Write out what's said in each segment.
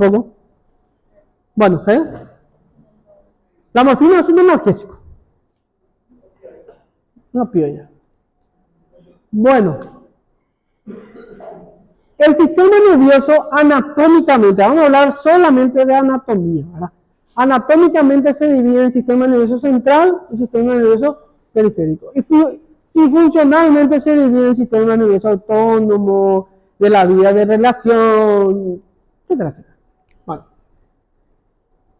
poco. Bueno, la morfina es un analgésico. Una piolla. Bueno, el sistema nervioso anatómicamente, vamos a hablar solamente de anatomía, ¿verdad? Anatómicamente se divide en sistema nervioso central y sistema nervioso periférico. Y funcionalmente se divide en sistema nervioso autónomo, de la vía de relación, etcétera, etcétera. Bueno.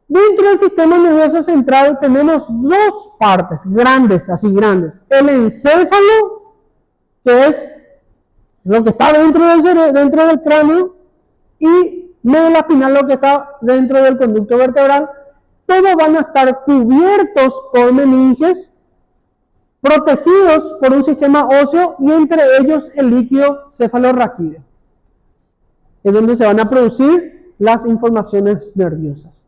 Dentro del sistema nervioso central tenemos dos partes grandes, así grandes. El encéfalo, que es lo que está dentro del cráneo, y médula espinal, lo que está dentro del conducto vertebral. Todos van a estar cubiertos por meninges, protegidos por un sistema óseo y entre ellos el líquido cefalorraquídeo, es donde se van a producir las informaciones nerviosas.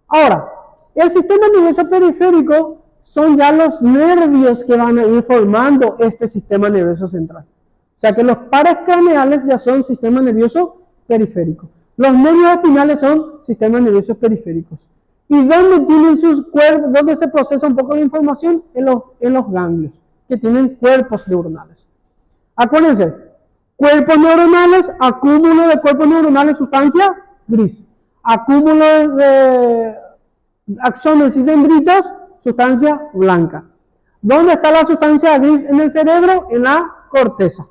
Ahora, el sistema nervioso periférico son ya los nervios que van a ir formando este sistema nervioso central. O sea que los pares craneales ya son sistema nervioso periférico. Los nervios espinales son sistemas nerviosos periféricos. ¿Y dónde tienen sus cuerpos? ¿Dónde se procesa un poco de información? En los ganglios, que tienen cuerpos neuronales. Acuérdense, cuerpos neuronales, acúmulo de cuerpos neuronales, sustancia gris. Acúmulo de axones y dendritos, sustancia blanca. ¿Dónde está la sustancia gris en el cerebro? En la corteza.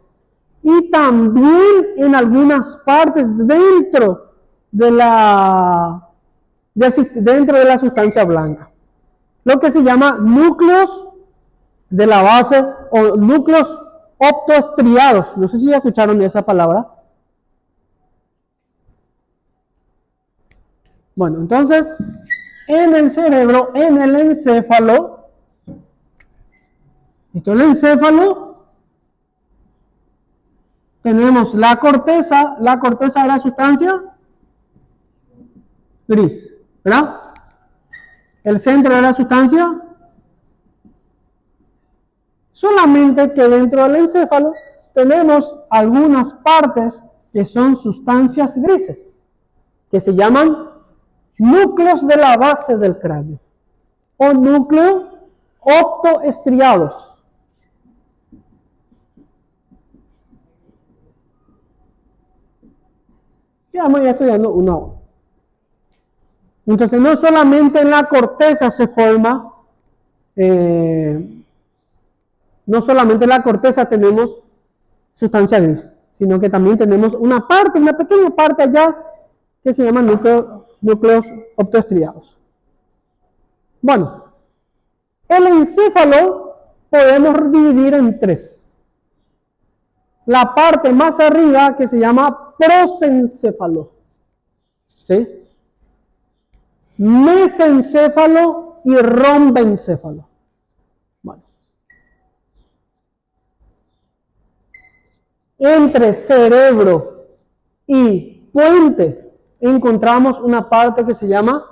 Y también en algunas partes dentro de la sustancia blanca. Lo que se llama núcleos de la base o núcleos optoestriados. No sé si ya escucharon esa palabra. Bueno, entonces, en el cerebro, en el encéfalo, tenemos la corteza de la sustancia gris, ¿verdad? El centro de la sustancia, solamente que dentro del encéfalo tenemos algunas partes que son sustancias grises, que se llaman núcleos de la base del cráneo, o núcleos optoestriados. Ya vamos ya estudiando uno a uno. Entonces, no solamente en la corteza se forma, no solamente en la corteza tenemos sustancia gris, sino que también tenemos una pequeña parte allá, que se llama núcleos optoestriados. Bueno, el encéfalo podemos dividir en tres. La parte más arriba, que se llama prosencéfalo, ¿sí? Mesencéfalo y rombencéfalo. Bueno. Entre cerebro y puente encontramos una parte que se llama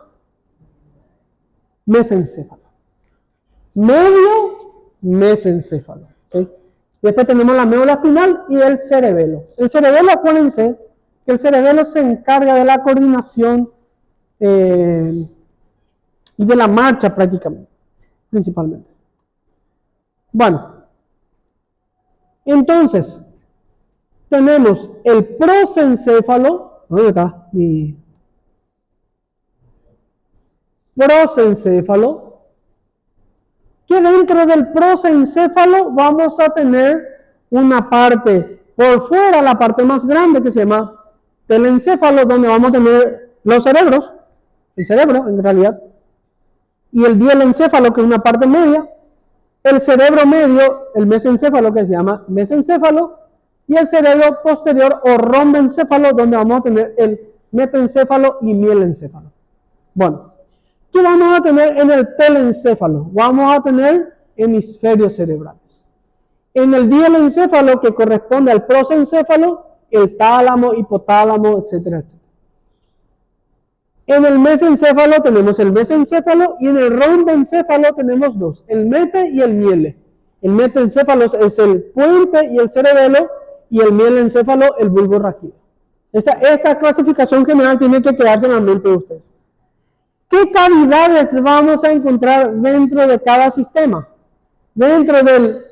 mesencéfalo. Medio mesencéfalo. ¿Okay? Después tenemos la médula espinal y el cerebelo. El cerebelo, acuérdense que el cerebelo se encarga de la coordinación y de la marcha prácticamente, principalmente. Bueno, entonces, tenemos el prosencéfalo. ¿Dónde está mi prosencéfalo? Que dentro del prosencéfalo vamos a tener una parte por fuera, la parte más grande que se llama telencéfalo, donde vamos a tener los cerebros, el cerebro en realidad, y el dielencéfalo, que es una parte media, el cerebro medio, el mesencéfalo, que se llama mesencéfalo, y el cerebro posterior o rombencéfalo, donde vamos a tener el metencéfalo y mielencéfalo. Bueno, ¿qué vamos a tener en el telencéfalo? Vamos a tener hemisferios cerebrales. En el dielencéfalo, que corresponde al prosencéfalo, el tálamo, hipotálamo, etcétera, etcétera. En el mesencéfalo tenemos el mesencéfalo y en el rombencéfalo tenemos dos, el mete y el miele. El metencéfalo es el puente y el cerebelo y el mielencéfalo el bulbo raquídeo. Esta clasificación general tiene que quedarse en la mente de ustedes. ¿Qué cavidades vamos a encontrar dentro de cada sistema? Dentro del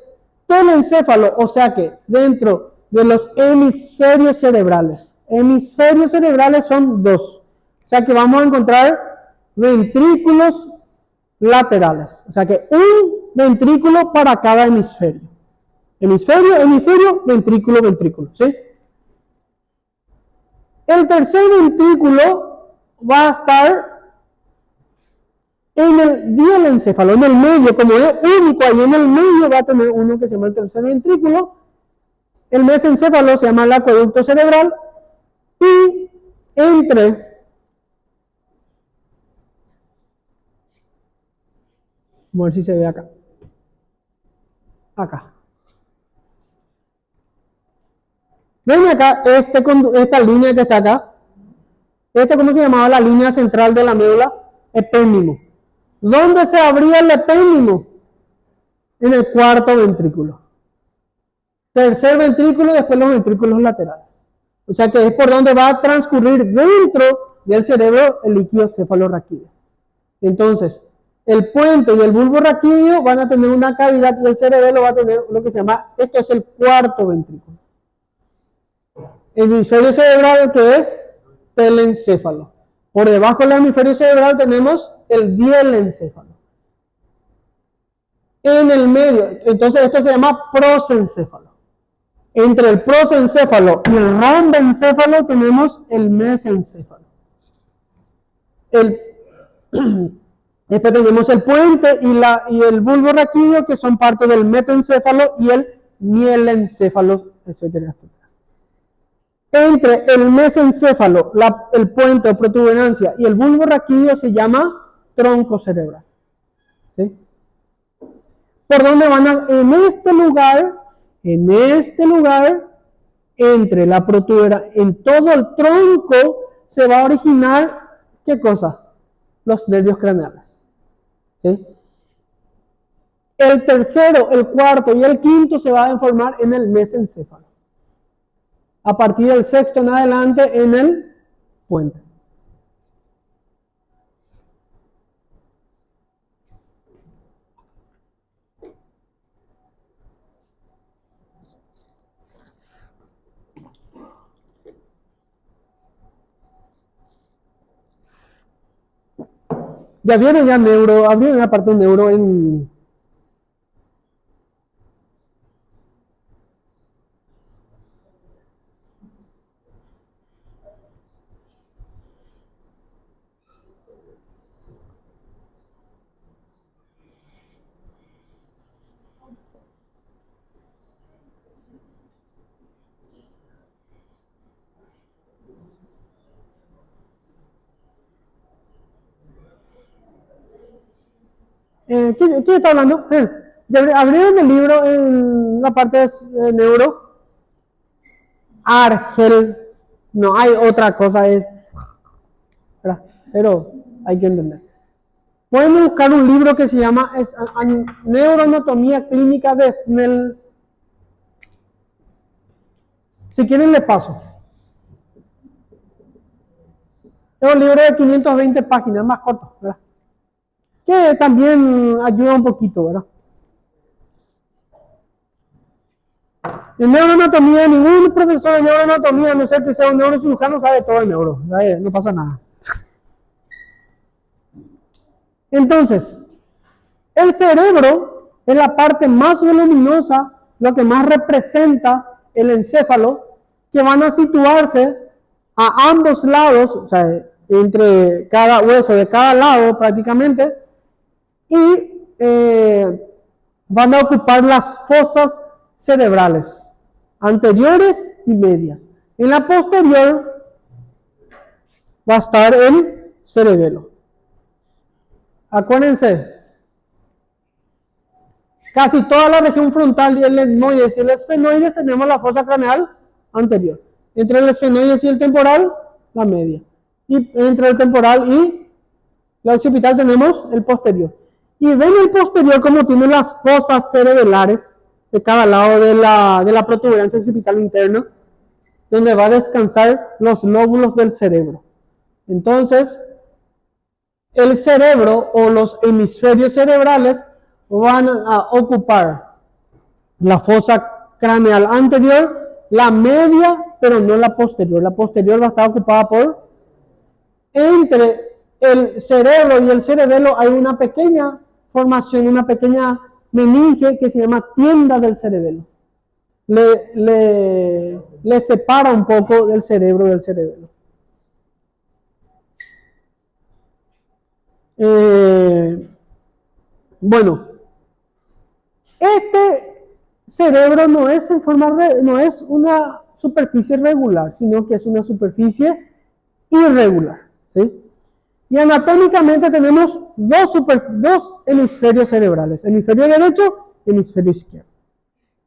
telencéfalo, o sea que dentro de los hemisferios cerebrales. Hemisferios cerebrales son dos. O sea que vamos a encontrar ventrículos laterales. O sea que un ventrículo para cada hemisferio. Hemisferio, hemisferio, ventrículo, ventrículo. ¿Sí? El tercer ventrículo va a estar en el dielencéfalo, en el medio, como es único, ahí en el medio va a tener uno que se llama el tercer ventrículo. El mesencéfalo se llama el acueducto cerebral. Y entre vamos a ver si se ve acá. Acá. Ven acá, esta línea que está acá. ¿Cómo se llamaba la línea central de la médula? Epénimo. ¿Dónde se abría el epénimo? En el cuarto ventrículo. Tercer ventrículo y después los ventrículos laterales. O sea que es por donde va a transcurrir dentro del cerebro el líquido cefalorraquídeo. Entonces, el puente y el bulbo raquídeo van a tener una cavidad y el cerebelo va a tener lo que se llama, esto es el cuarto ventrículo. El hemisferio cerebral que es telencéfalo. Por debajo del hemisferio cerebral tenemos el dielencéfalo. En el medio, entonces esto se llama prosencéfalo. Entre el prosencéfalo y el rombencéfalo tenemos el mesencéfalo. Después tenemos el puente y el bulbo raquídeo que son parte del metencéfalo y el mielencéfalo, etcétera, etcétera. Entre el mesencéfalo, el puente o protuberancia y el bulbo raquídeo se llama tronco cerebral. ¿Sí? Por donde van a, en este lugar, entre la protuberancia, en todo el tronco se va a originar, ¿qué cosa? Los nervios craneales. ¿Sí? El tercero, el cuarto y el quinto se van a formar en el mesencéfalo. A partir del sexto en adelante en el puente. Ya vieron ya neuro, abrieron la parte de neuro en... ¿Quién está hablando? Abrieron el libro en la parte de neuro. Argel. No hay otra cosa. ¿Verdad? Pero hay que entender. Pueden buscar un libro que se llama Neuroanatomía Clínica de Snell. Si quieren les paso. Es un libro de 520 páginas, más corto, ¿verdad? Que también ayuda un poquito, ¿verdad? En neuroanatomía, ningún profesor de neuroanatomía, no sé que sea un neurocirujano, sabe todo de neuro, no pasa nada. Entonces, el cerebro es la parte más voluminosa, lo que más representa el encéfalo, que van a situarse a ambos lados, o sea, entre cada hueso de cada lado prácticamente, y van a ocupar las fosas cerebrales, anteriores y medias. En la posterior va a estar el cerebelo. Acuérdense, casi toda la región frontal y el etmoides y el esfenoides tenemos la fosa craneal anterior. Entre el esfenoides y el temporal, la media. Y entre el temporal y la occipital tenemos el posterior. Y ven el posterior como tiene las fosas cerebrales de cada lado de la protuberancia occipital interna. donde va a descansar los lóbulos del cerebro. Entonces, el cerebro o los hemisferios cerebrales van a ocupar la fosa craneal anterior, la media, pero no la posterior. La posterior va a estar ocupada por, entre el cerebro y el cerebelo hay una pequeña formación, una pequeña meninge que se llama tienda del cerebelo. Le separa un poco del cerebro del cerebelo. Bueno, este cerebro no es en forma, no es una superficie regular, sino que es una superficie irregular, ¿sí? Y anatómicamente tenemos dos hemisferios cerebrales, hemisferio derecho y hemisferio izquierdo.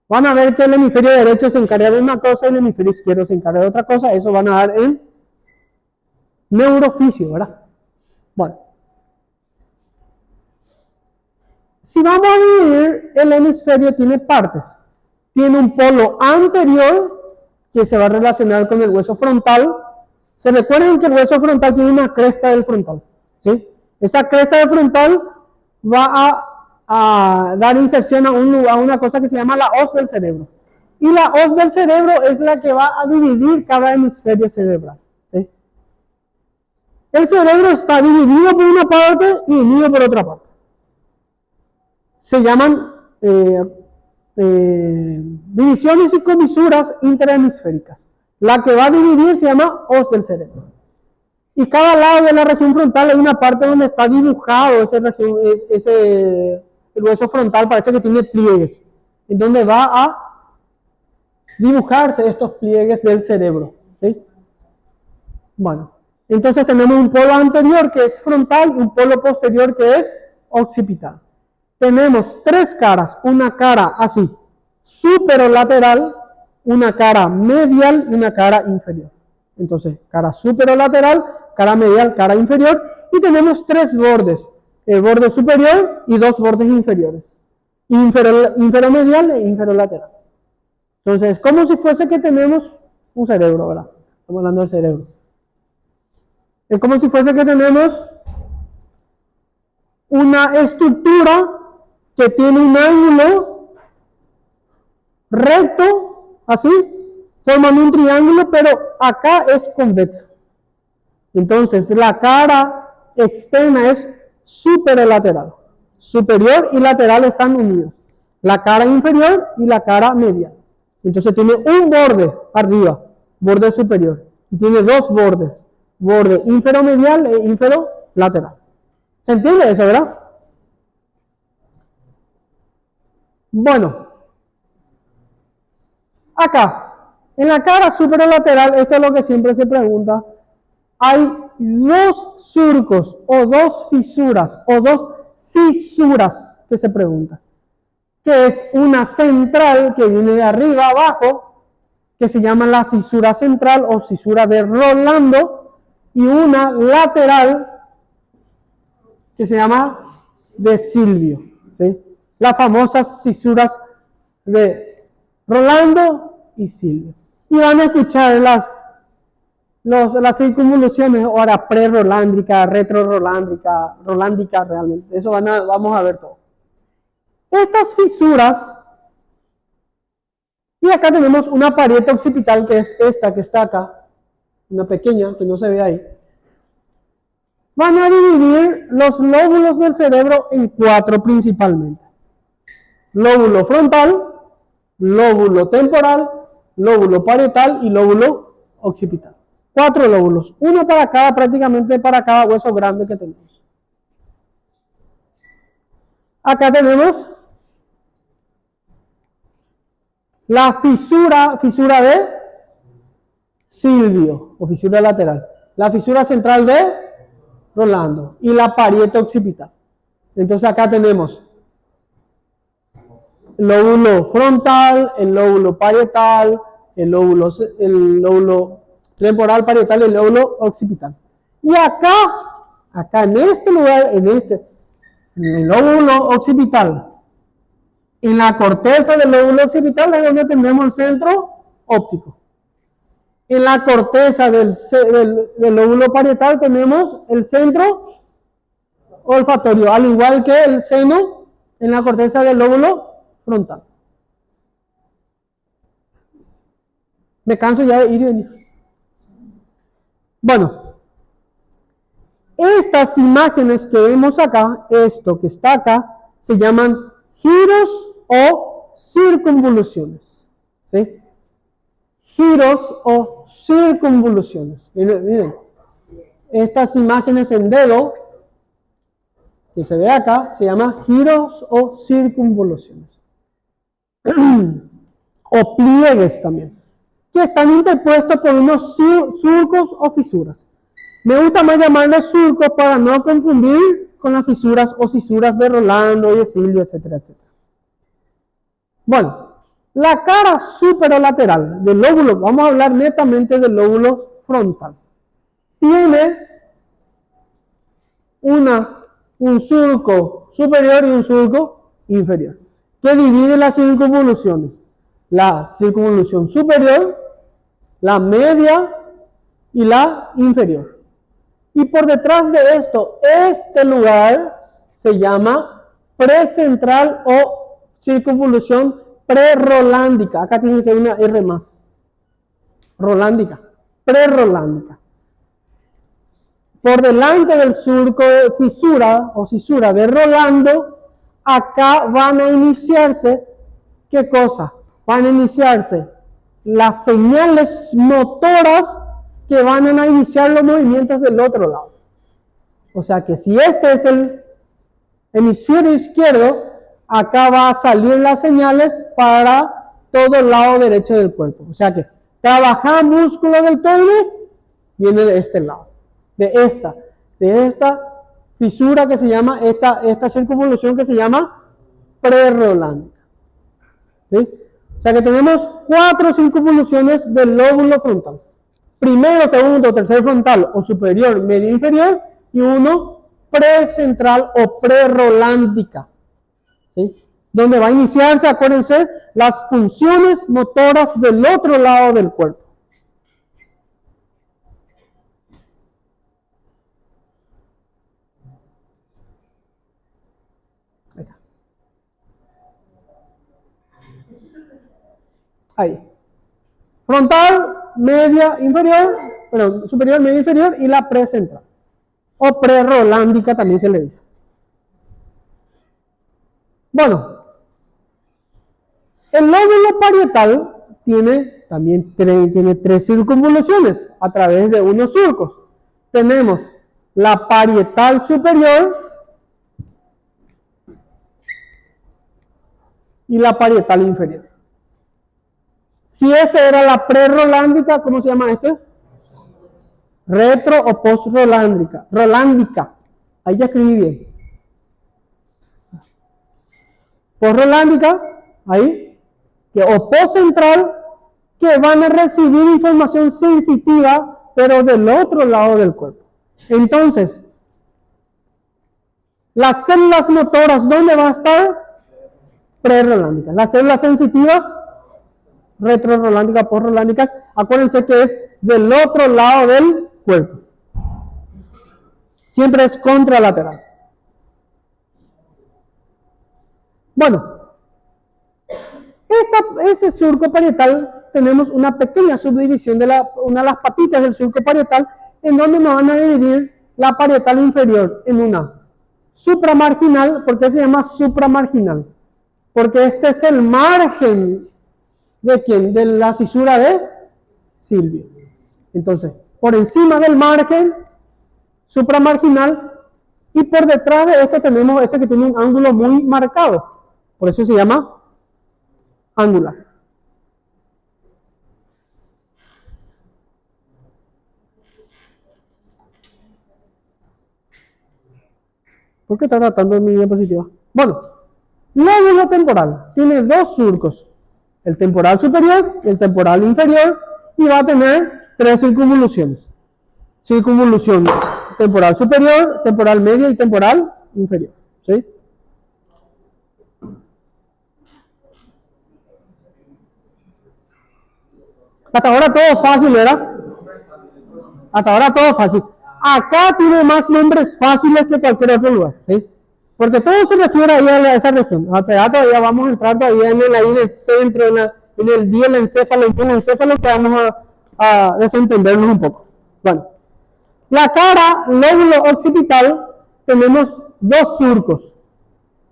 Van a ver que el hemisferio derecho se encarga de una cosa y el hemisferio izquierdo se encarga de otra cosa. Eso van a dar en neurofisio, ¿verdad? Bueno. Si vamos a dividir, el hemisferio tiene partes. Tiene un polo anterior que se va a relacionar con el hueso frontal. ¿Se recuerdan que el hueso frontal tiene una cresta del frontal? ¿Sí? Esa cresta del frontal va a dar inserción a una cosa que se llama la hoz del cerebro. Y la hoz del cerebro es la que va a dividir cada hemisferio cerebral. ¿Sí? El cerebro está dividido por una parte y unido por otra parte. Se llaman divisiones y comisuras interhemisféricas. La que va a dividir se llama hoz del cerebro. Y cada lado de la región frontal hay una parte donde está dibujado el hueso frontal, parece que tiene pliegues, en donde va a dibujarse estos pliegues del cerebro. ¿Sí? Bueno, entonces tenemos un polo anterior que es frontal y un polo posterior que es occipital. Tenemos tres caras, una cara así, superolateral, una cara medial y una cara inferior. Entonces, cara superolateral, cara medial, cara inferior, y tenemos tres bordes, el borde superior y dos bordes inferiores, inferomedial e inferolateral. Entonces, es como si fuese que tenemos un cerebro, ¿verdad? Estamos hablando del cerebro. Es como si fuese que tenemos una estructura que tiene un ángulo recto, así, forman un triángulo, pero acá es convexo. Entonces, la cara externa es superolateral. Superior y lateral están unidos. La cara inferior y la cara medial. Entonces, tiene un borde arriba, borde superior. Y tiene dos bordes, borde inferomedial e inferolateral. ¿Se entiende eso, verdad? Bueno, acá, en la cara superolateral, esto es lo que siempre se pregunta, hay dos surcos o dos fisuras o dos cisuras que se pregunta, que es una central que viene de arriba a abajo, que se llama la cisura central o cisura de Rolando, y una lateral que se llama de Silvio, ¿sí? Las famosas cisuras de Rolando y Silvio. Y van a escuchar las circunvoluciones, ahora pre-rolándrica, retro-rolándrica, rolándica realmente. Eso vamos a ver todo. Estas fisuras, y acá tenemos una pared occipital que es esta que está acá, una pequeña que no se ve ahí. Van a dividir los lóbulos del cerebro en cuatro principalmente. Lóbulo frontal, lóbulo temporal, lóbulo parietal y lóbulo occipital. Cuatro lóbulos, uno para cada, prácticamente para cada hueso grande que tenemos. Acá tenemos la fisura de Silvio, o fisura lateral. La fisura central de Rolando y la parieta occipital. Entonces acá tenemos el lóbulo frontal, el lóbulo parietal, el lóbulo temporal, parietal y el lóbulo occipital. Y acá en este lugar, en el lóbulo occipital, en la corteza del lóbulo occipital es donde tenemos el centro óptico. En la corteza del lóbulo parietal tenemos el centro olfatorio, al igual que el seno en la corteza del lóbulo frontal. Me canso ya de ir y venir. Bueno, estas imágenes que vemos acá, esto que está acá, se llaman giros o circunvoluciones. ¿Sí? Giros o circunvoluciones. Miren, estas imágenes en dedo que se ve acá se llaman giros o circunvoluciones. O pliegues también, que están interpuestos por unos surcos o fisuras. Me gusta más llamarles surcos para no confundir con las fisuras o cisuras de Rolando y de Silvio, etcétera, etcétera. Bueno, la cara superolateral del lóbulo, vamos a hablar netamente del lóbulo frontal, tiene un surco superior y un surco inferior, que divide las circunvoluciones. La circunvolución superior, la media y la inferior. Y por detrás de esto, este lugar se llama precentral o circunvolución prerolándica. Acá tiene que ser una R más. Rolándica, prerolándica. Por delante del surco de fisura o cisura de Rolando, acá van a iniciarse, ¿qué cosa? Van a iniciarse las señales motoras que van a iniciar los movimientos del otro lado. O sea que si este es el hemisferio izquierdo, acá va a salir las señales para todo el lado derecho del cuerpo. O sea que trabajar músculo deltoides viene de este lado, de esta fisura que se llama, esta circunvolución que se llama prerolándica. ¿Sí? O sea que tenemos 4 circunvoluciones del lóbulo frontal. Primero, segundo, tercer frontal o superior, medio, inferior, y uno precentral o prerolándica. ¿Sí? Donde va a iniciarse, acuérdense, las funciones motoras del otro lado del cuerpo. Ahí está. Ahí. Frontal, media, inferior, perdón, superior, media, inferior y la precentral. O prerolándica también se le dice. Bueno, el lóbulo parietal también tiene 3 circunvoluciones a través de unos surcos. Tenemos la parietal superior y la parietal inferior. Si esta era la prerolándica, ¿cómo se llama este? Retro o postrolándica. Rolándica. Ahí ya escribí bien. Postrolándica, ahí. O postcentral, que van a recibir información sensitiva, pero del otro lado del cuerpo. Entonces, las células motoras, ¿dónde va a estar? Prerolándica. Las células sensitivas, retrorolándicas, postrolándicas, acuérdense que es del otro lado del cuerpo. Siempre es contralateral. Bueno, ese surco parietal, tenemos una pequeña subdivisión de una de las patitas del surco parietal, en donde nos van a dividir la parietal inferior en una supramarginal. ¿Por qué se llama supramarginal? Porque este es el margen ¿de quién? De la cisura de Silvio. Entonces, por encima del margen supramarginal y por detrás de esto tenemos este que tiene un ángulo muy marcado. Por eso se llama angular. ¿Por qué está tratando mi diapositiva? Bueno, lóbulo temporal tiene 2 surcos. El temporal superior y el temporal inferior, y va a tener 3 circunvoluciones. Circunvolución temporal superior, temporal medio y temporal inferior. ¿Sí? Hasta ahora todo fácil, ¿verdad? Hasta ahora todo fácil. Acá tiene más nombres fáciles que cualquier otro lugar, ¿sí? Porque todo se refiere ahí a esa región. Pero todavía vamos a entrar todavía ahí en el centro, en el dienencéfalo, y en el encéfalo que vamos a desentendernos un poco. Bueno, la cara, lóbulo occipital, tenemos dos surcos.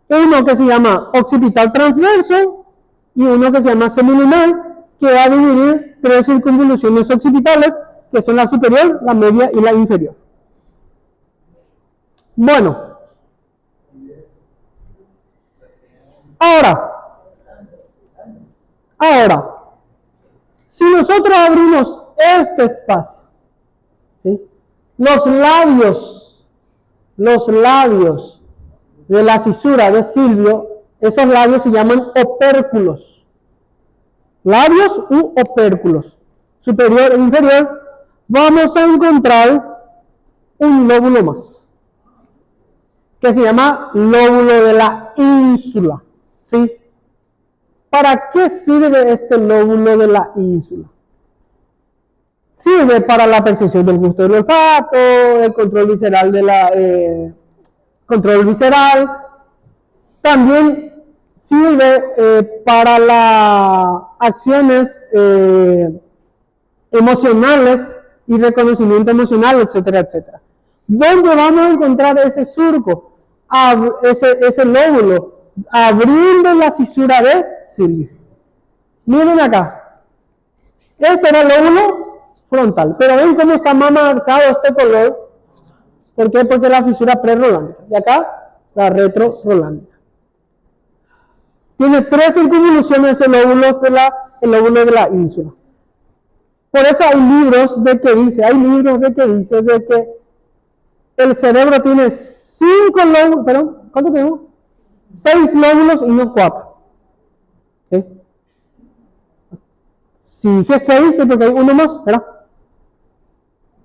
Uno que se llama occipital transverso y uno que se llama semilunar, que va a dividir tres circunvoluciones occipitales, que son la superior, la media y la inferior. Bueno, ahora, si nosotros abrimos este espacio, ¿sí? Los labios de la cisura de Silvio, esos labios se llaman opérculos. Labios u opérculos, superior e inferior, vamos a encontrar un lóbulo más, que se llama lóbulo de la ínsula, ¿sí? ¿Para qué sirve este lóbulo de la ínsula? Sirve para la percepción del gusto del olfato, el control visceral, también sirve para las acciones emocionales y reconocimiento emocional, etcétera, etcétera. ¿Dónde vamos a encontrar ese surco? Ese lóbulo, abriendo la cisura de Silvio. Miren acá. Este era el lóbulo frontal. Pero ven cómo está más marcado este color. ¿Por qué? Porque la fisura prerolándica. Y acá, la retrorolándica. Tiene tres circunvoluciones el lóbulo de la ínsula. Por eso hay libros de que dice de que el cerebro tiene 5 lóbulos, perdón, ¿cuánto tenemos? 6 lóbulos y no 4. ¿Sí? Si dije 6 es porque hay uno más, ¿verdad?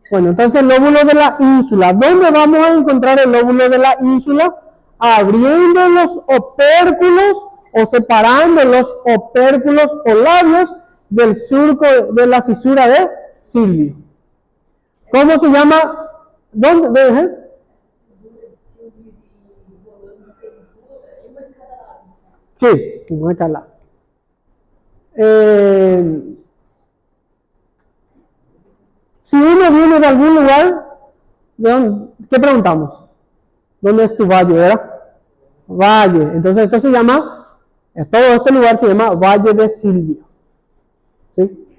Bueno, entonces el lóbulo de la ínsula. ¿Dónde vamos a encontrar el lóbulo de la ínsula? Abriendo los opérculos o separando los opérculos o labios del surco de la cisura de Silvio. ¿Cómo se llama? ¿Dónde? Sí, uno de cada lado. Si uno viene de algún lugar, ¿qué preguntamos? ¿Dónde es tu valle, verdad? Valle. Entonces esto se llama, todo este lugar se llama Valle de Silvio. ¿Sí?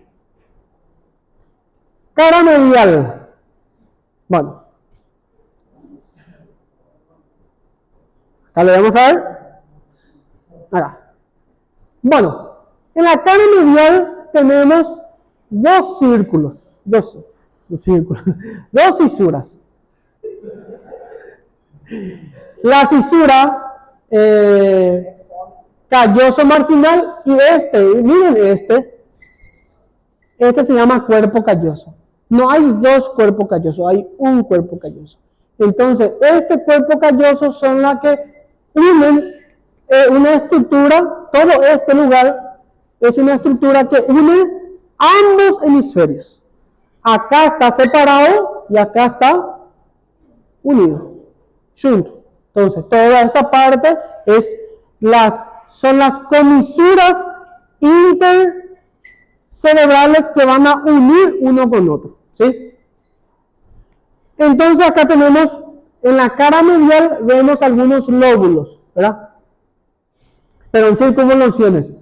Cara medial. Bueno. Acá le vamos a ver. Acá. Bueno, en la cara medial tenemos dos fisuras. La cisura calloso marginal y miren este se llama cuerpo calloso. No hay dos cuerpos callosos, hay un cuerpo calloso. Entonces, este cuerpo calloso son las que unen una estructura, todo este lugar es una estructura que une ambos hemisferios. Acá está separado y acá está unido, junto. Entonces, toda esta parte son las comisuras intercerebrales que van a unir uno con otro, ¿sí? Entonces, acá tenemos, en la cara medial, vemos algunos lóbulos, ¿verdad? Pero en circunvoluciones.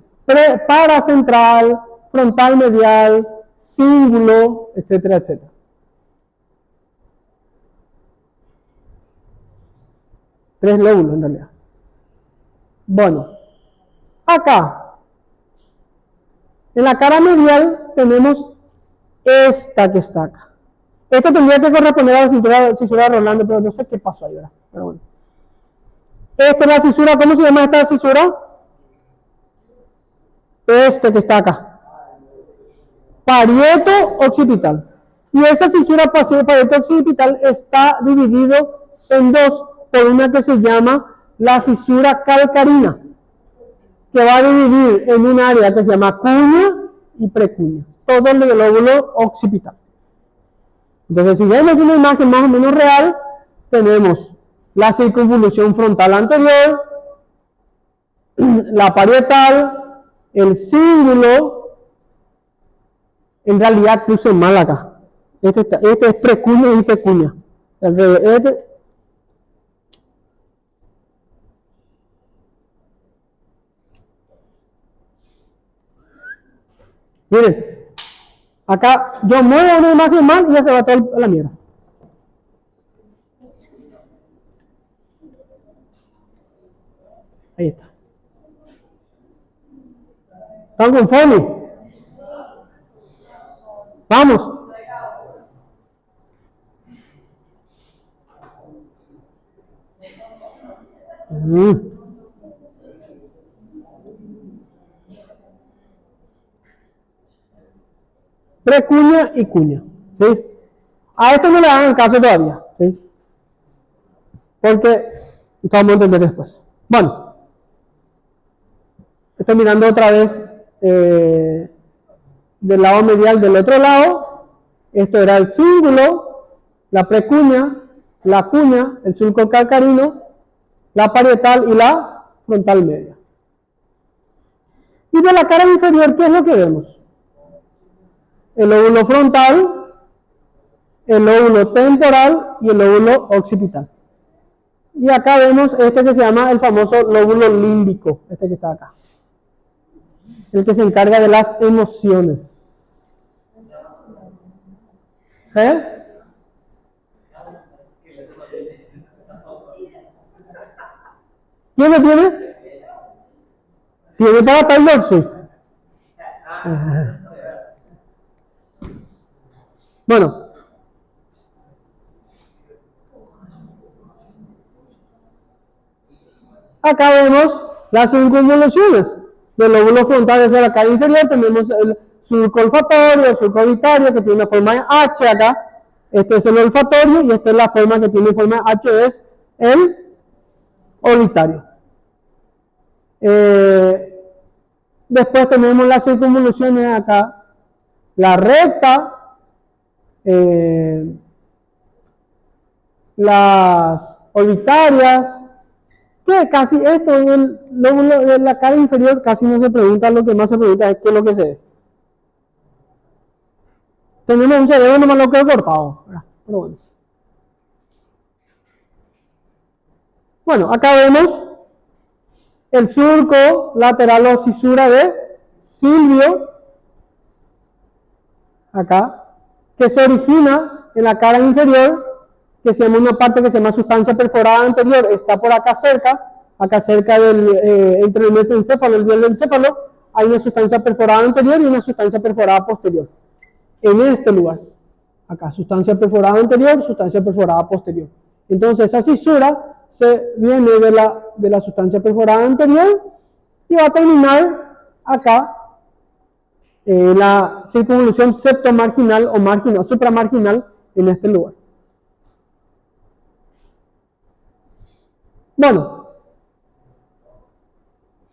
Paracentral, frontal medial, cíngulo, etcétera, etcétera. Tres lóbulos en realidad. Bueno, acá, en la cara medial tenemos esta que está acá. Esto tendría que corresponder a la cisura de Rolando, pero no sé qué pasó ahí, ¿verdad? Pero bueno. Esta es la cisura, ¿cómo se llama esta cisura? Este que está acá. Parieto occipital. Y esa cisura parieto occipital está dividido en dos, por una que se llama la cisura calcarina, que va a dividir en un área que se llama cuña y precuña. todo el lóbulo occipital. Entonces, si vemos una imagen más o menos real, tenemos la circunvolución frontal anterior, la parietal, el cíngulo. En realidad puse mal acá. Este es precuña y este es cuña. Miren, acá yo muevo una imagen mal y ya se va todo a la mierda. Ahí está. ¿Están conformes? Vamos. Precuña y cuña, ¿sí? A esto no le hagan caso todavía, ¿sí? Porque vamos a entender después. Bueno, estoy mirando otra vez del lado medial del otro lado. Esto era el cíngulo, la precuña, la cuña, el surco calcarino, la parietal y la frontal media. Y de la cara inferior, ¿qué es lo que vemos? El lóbulo frontal, el lóbulo temporal y el lóbulo occipital. Y acá vemos este que se llama el famoso lóbulo límbico, este que está acá. El que se encarga de las emociones. ¿Eh? ¿Quién lo tiene? Tiene para Taylor Swift. Bueno. Acá vemos las circunvoluciones del lóbulo frontal hacia la cara inferior. Tenemos el surco olfatorio, el surco auditorio que tiene una forma de H acá. Este es el olfatorio y esta es la forma que tiene forma de H, es el auditorio. Después tenemos las circunvoluciones acá, la recta, las orbitarias, que casi esto en el lóbulo de la cara inferior casi no se pregunta, lo que más se pregunta es qué es lo que se ve. Tenemos un cerebro nomás lo que he cortado, ¿verdad? Pero bueno. Bueno, acá vemos el surco lateral o cisura de Silvio, acá, que se origina en la cara inferior, que se llama una parte que se llama sustancia perforada anterior, está por acá cerca del, entre el mesencéfalo y el dientoencéfalo, hay una sustancia perforada anterior y una sustancia perforada posterior. En este lugar, acá, sustancia perforada anterior, sustancia perforada posterior. Entonces, esa cisura se viene de la sustancia perforada anterior y va a terminar acá en la circunvolución septomarginal o marginal, supramarginal en este lugar. Bueno,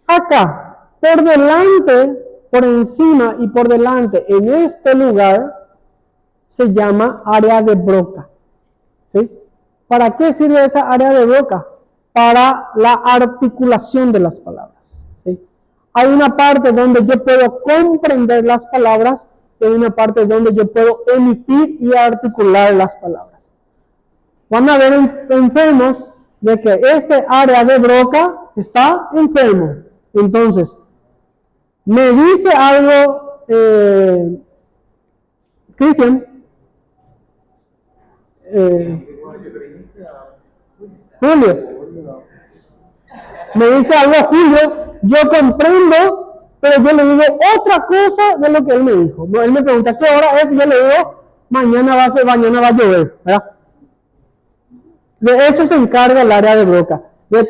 acá, por delante, por encima y por delante, en este lugar, se llama área de Broca. ¿Sí? ¿Para qué sirve esa área de Broca? Para la articulación de las palabras. ¿Sí? Hay una parte donde yo puedo comprender las palabras y hay una parte donde yo puedo emitir y articular las palabras. Van a haber enfermos de que este área de Broca está enfermo. Entonces, me dice algo, Cristian, Julio, me dice algo Julio, yo comprendo, pero yo le digo otra cosa de lo que él me dijo. Él me pregunta qué hora es y yo le digo, mañana va a llover, ¿verdad? De eso se encarga el área de Broca, de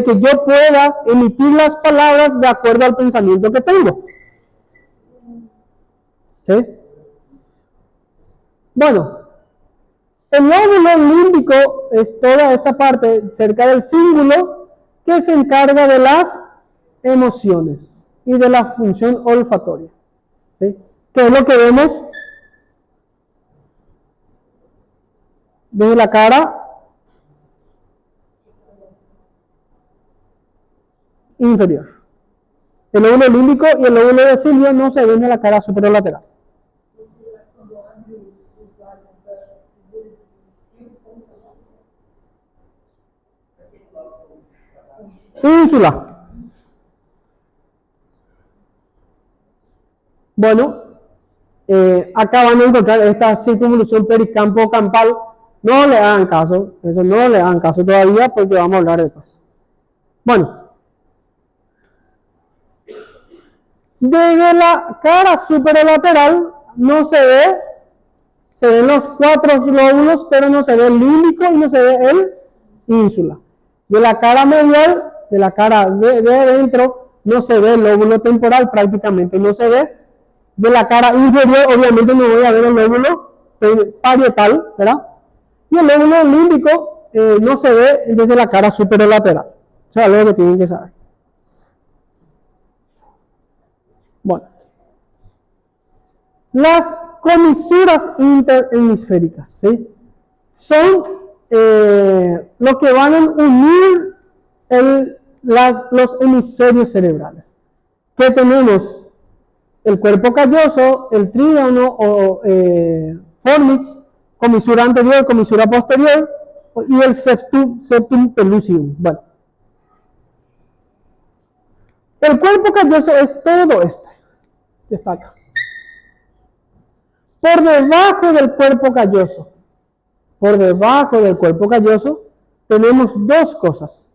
que yo pueda emitir las palabras de acuerdo al pensamiento que tengo. ¿Sí? Bueno, el lóbulo límbico es toda esta parte cerca del cíngulo que se encarga de las emociones y de la función olfatoria. ¿Sí? ¿Qué es lo que vemos desde la cara inferior? El lóbulo límbico y el lóbulo de Silvio no se ven de la cara superolateral. Ínsula. Bueno, acá van a encontrar esta circunvolución pericampo-campal. No le hagan caso, eso no le hagan caso todavía porque vamos a hablar de eso. Bueno, desde la cara superolateral no se ve, se ven los 4 lóbulos, pero no se ve el límbico y no se ve el ínsula. De la cara medial, de la cara de dentro, no se ve el lóbulo temporal, prácticamente no se ve. De la cara inferior, obviamente no voy a ver el lóbulo parietal, ¿verdad? Y el lóbulo límbico no se ve desde la cara superolateral. Eso es algo que tienen que saber. Bueno, las comisuras interhemisféricas, ¿sí? Son lo que van a unir los hemisferios cerebrales. ¿Qué tenemos? El cuerpo calloso, el trígono o fornix, comisura anterior, comisura posterior, y el septum pellucidum. Bueno, el cuerpo calloso es todo este que está acá. Por debajo del cuerpo calloso, tenemos dos cosas.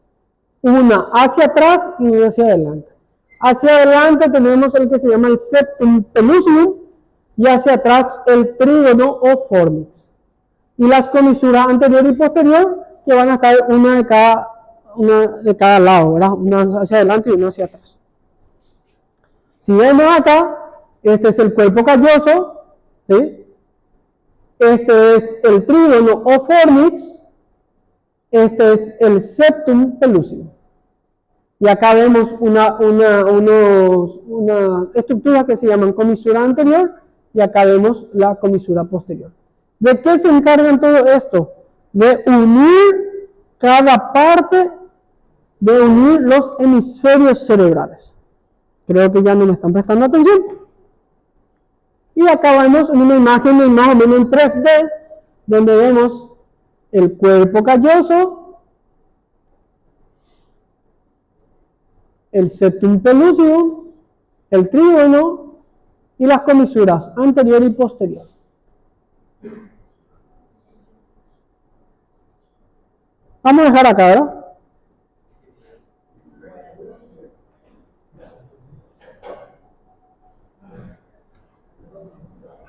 Una hacia atrás y una hacia adelante. Hacia adelante tenemos el que se llama el septum pellucidum y hacia atrás el trígono o fornix. Y las comisuras anterior y posterior que van a estar una de cada lado, ¿verdad? Una hacia adelante y una hacia atrás. Si vemos acá, este es el cuerpo calloso, ¿sí? Este es el trígono o fornix, este es el septum pellucidum. Y acá vemos una estructura que se llaman comisura anterior y acá vemos la comisura posterior. ¿De qué se encargan todo esto? De unir cada parte, de unir los hemisferios cerebrales. Creo que ya no me están prestando atención. Y acá vemos una imagen más o menos en 3D, donde vemos el cuerpo calloso, el septum pellucidum, el trígono y las comisuras anterior y posterior. Vamos a dejar acá, ¿verdad?